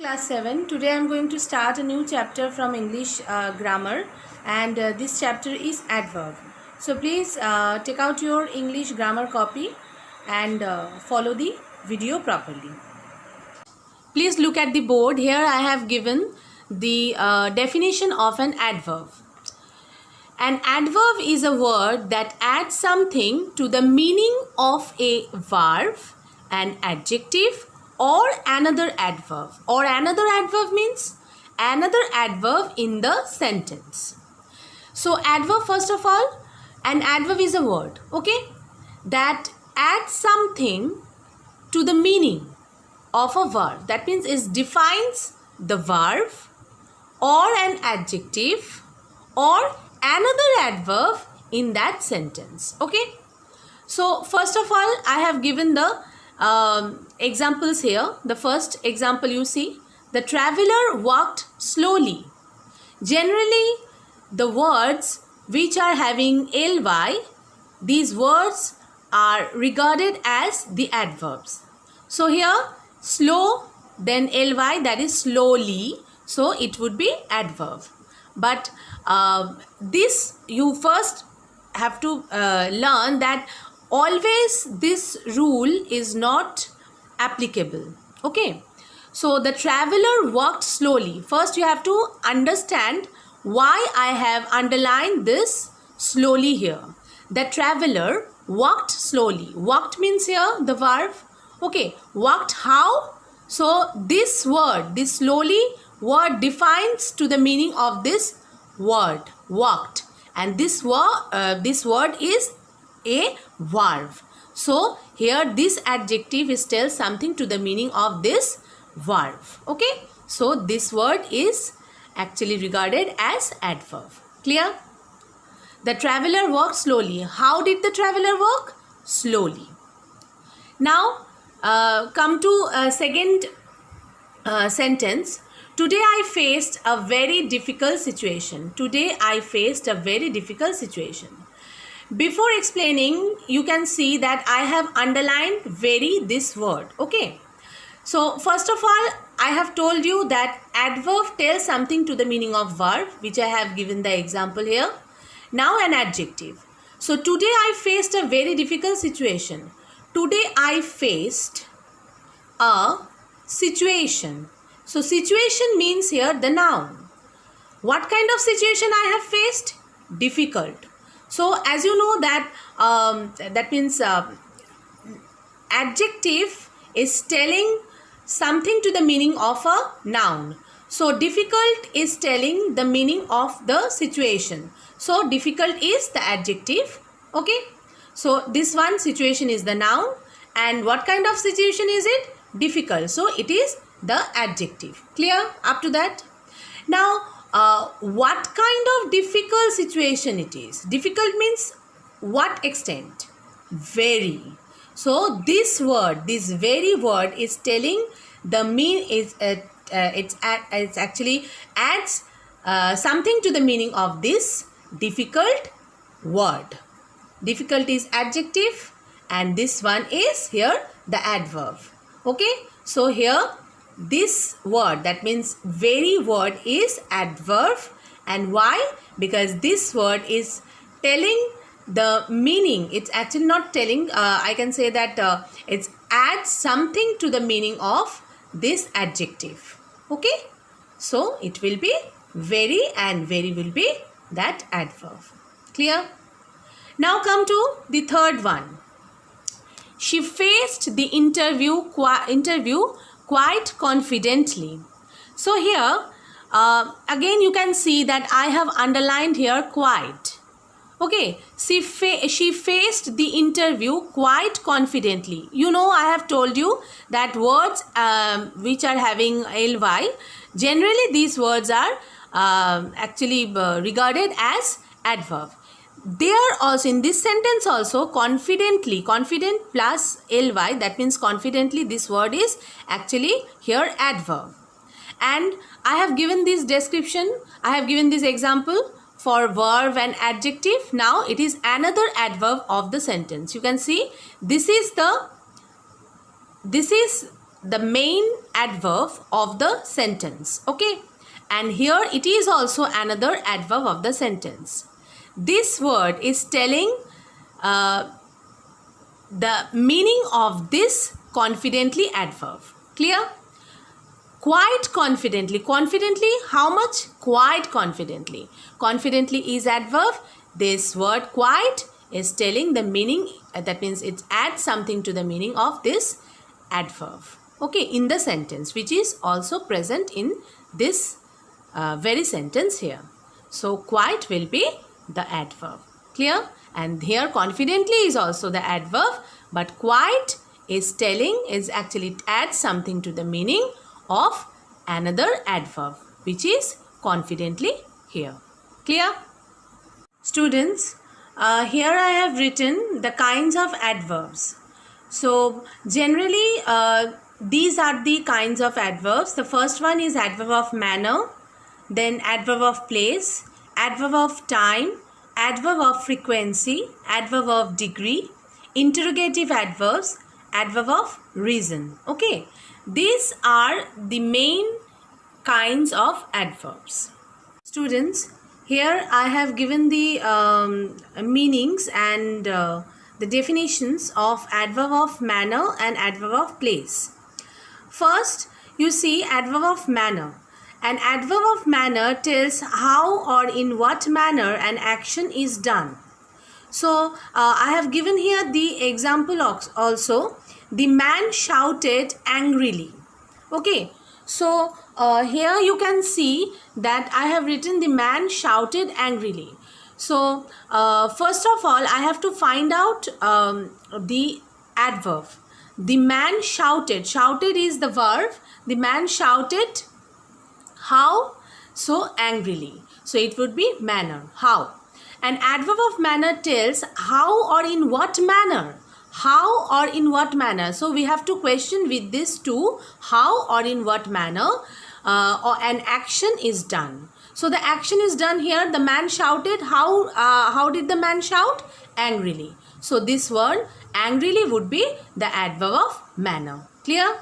Class 7. Today I am going to start a new chapter from English grammar, and this chapter is adverb. So please take out your English grammar copy and follow the video properly. Please look at the board. Here I have given the definition of an adverb. An adverb is a word that adds something to the meaning of a verb, an adjective, or another adverb. Or another adverb means another adverb in the sentence. So adverb, first of all, an adverb is a word, okay, that adds something to the meaning of a verb. That means it defines the verb or an adjective or another adverb in that sentence, okay. So first of all, I have given the examples here. The first example you see, the traveler walked slowly. Generally, the words which are having ly, these words are regarded as the adverbs. So here, slow, then ly, that is slowly, so it would be adverb. But this you first have to learn that always this rule is not applicable, okay. So the traveler walked slowly. First you have to understand why I have underlined this slowly here. The traveler walked slowly. Walked means here the verb, okay. Walked how? So this word, this slowly word defines to the meaning of this word, walked, and this word is a verb. So here this adjective is tells something to the meaning of this verb, okay. So this word is actually regarded as adverb. Clear? The traveler walked slowly. How did the traveler walk? Slowly. Now come to second sentence. Today I faced a very difficult situation. Today I faced a very difficult situation. Before explaining, you can see that I have underlined very this word, okay. So first of all, I have told you that adverb tells something to the meaning of verb, which I have given the example here. Now an adjective. So today I faced a very difficult situation. Today I faced a situation. So situation means here the noun. What kind of situation I have faced? Difficult. So as you know that that means adjective is telling something to the meaning of a noun. So difficult is telling the meaning of the situation. So difficult is the adjective, okay. So this one situation is the noun, and what kind of situation is it? Difficult. So it is the adjective. Clear up to that? Now what kind of difficult situation it is? Difficult means what extent? Very. So this word, this very word is telling the it's actually adds something to the meaning of this difficult word. Difficult is adjective, and this one is here the adverb, okay. So here this word, that means very word, is adverb. And why? Because this word is telling the meaning. It's actually not telling, I can say that it adds something to the meaning of this adjective, okay. So it will be very, and very will be that adverb. Clear? Now come to the third one. She faced the interview quite confidently. So here again you can see that I have underlined here quite, okay. She faced the interview quite confidently. You know, I have told you that words which are having ly, generally these words are actually regarded as adverb. There also, in this sentence also, confidently, confident plus ly, that means confidently, this word is actually here adverb. And I have given this description, I have given this example for verb and adjective. Now it is another adverb of the sentence. You can see this is the main adverb of the sentence. Okay, and here it is also another adverb of the sentence. This word is telling the meaning of this confidently adverb. Clear? Quite confidently. Confidently, how much? Quite confidently. Confidently is adverb. This word quite is telling the meaning, that means it adds something to the meaning of this adverb. Okay, in the sentence, which is also present in this very sentence here. So quite will be the adverb. Clear? And here confidently is also the adverb, but quite is telling, is actually, it adds something to the meaning of another adverb, which is confidently here. Clear? Students, here I have written the kinds of adverbs. So generally these are the kinds of adverbs. The first one is adverb of manner, then adverb of place, adverb of time, adverb of frequency, adverb of degree, interrogative adverbs, adverb of reason. Okay, these are the main kinds of adverbs. Students, here I have given the meanings and the definitions of adverb of manner and adverb of place. First, you see adverb of manner. An adverb of manner tells how or in what manner an action is done. So, I have given here the example also. The man shouted angrily. Okay, so here you can see that I have written the man shouted angrily. So, first of all, I have to find out the adverb. The man shouted. Shouted is the verb. The man shouted how? So, angrily. So, it would be manner. How? An adverb of manner tells how or in what manner. How or in what manner. So, we have to question with this too. How or in what manner or an action is done. So, the action is done here. The man shouted. How did the man shout? Angrily. So, this word angrily would be the adverb of manner. Clear?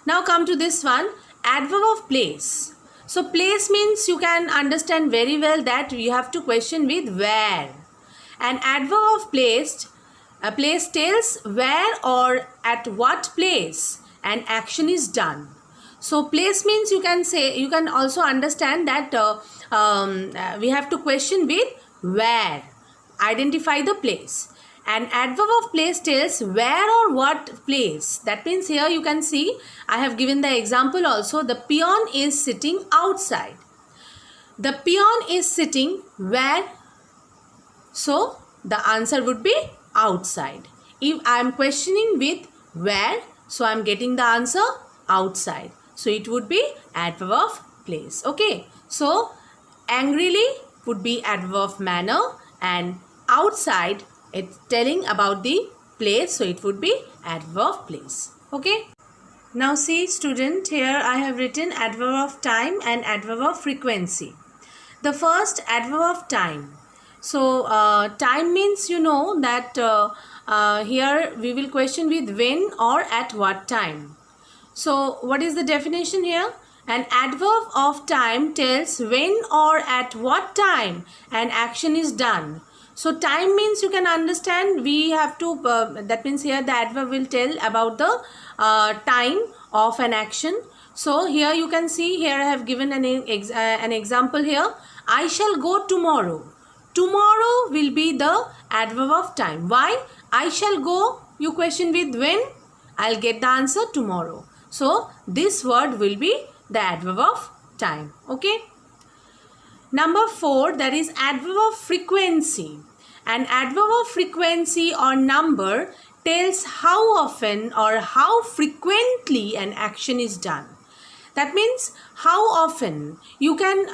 Now, come to this one. Adverb of place. So, place means you can understand very well that you have to question with where. An adverb of place, a place tells where or at what place an action is done. So, place means you can say, you can also understand that we have to question with where. Identify the place. An adverb of place tells where or what place. That means here you can see I have given the example also. The peon is sitting outside. The peon is sitting where? So the answer would be outside. If I am questioning with where, so I am getting the answer outside. So it would be adverb of place. Okay. So angrily would be adverb of manner and outside it's telling about the place, so it would be adverb of place. Okay. Now see student, here I have written adverb of time and adverb of frequency. The first adverb of time. So time means you know that here we will question with when or at what time. So what is the definition here? An adverb of time tells when or at what time an action is done. So time means you can understand we have to, that means here the adverb will tell about the time of an action. So here you can see, here I have given an example here. I shall go tomorrow. Tomorrow will be the adverb of time. Why? I shall go, you question with when? I'll get the answer tomorrow. So this word will be the adverb of time. Okay. Number 4, that is adverb of frequency. An adverb of frequency or number tells how often or how frequently an action is done. That means how often. You can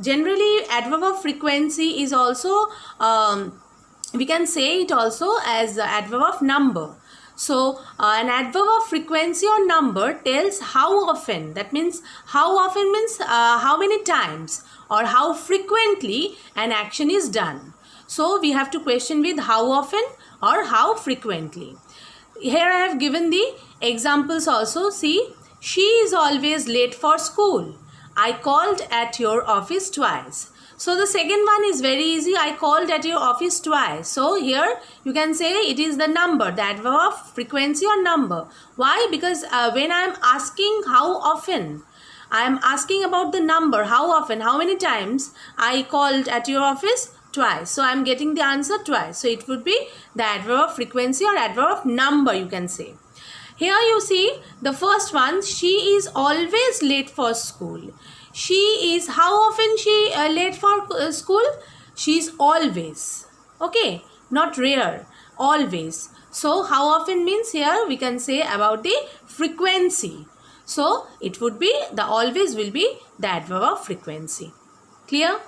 generally adverb of frequency is also we can say it also as adverb of number. So an adverb of frequency or number tells how often. That means how often means how many times or how frequently an action is done. So we have to question with how often or how frequently. Here I have given the Examples also, see, she is always late for school. I called at your office twice. So the second one is very easy. I called at your office twice. So here you can say it is the number, the adverb of frequency or number. Why? Because when I am asking how often, I am asking about the number, how often, how many times I called at your office? Twice. So I am getting the answer twice. So it would be the adverb of frequency or adverb of number, you can say. Here you see the first one, she is always late for school. She is, how often she late for school? She is always. Okay, not rare, always. So how often means here we can say about the frequency. So it would be, the always will be the adverb of frequency. Clear?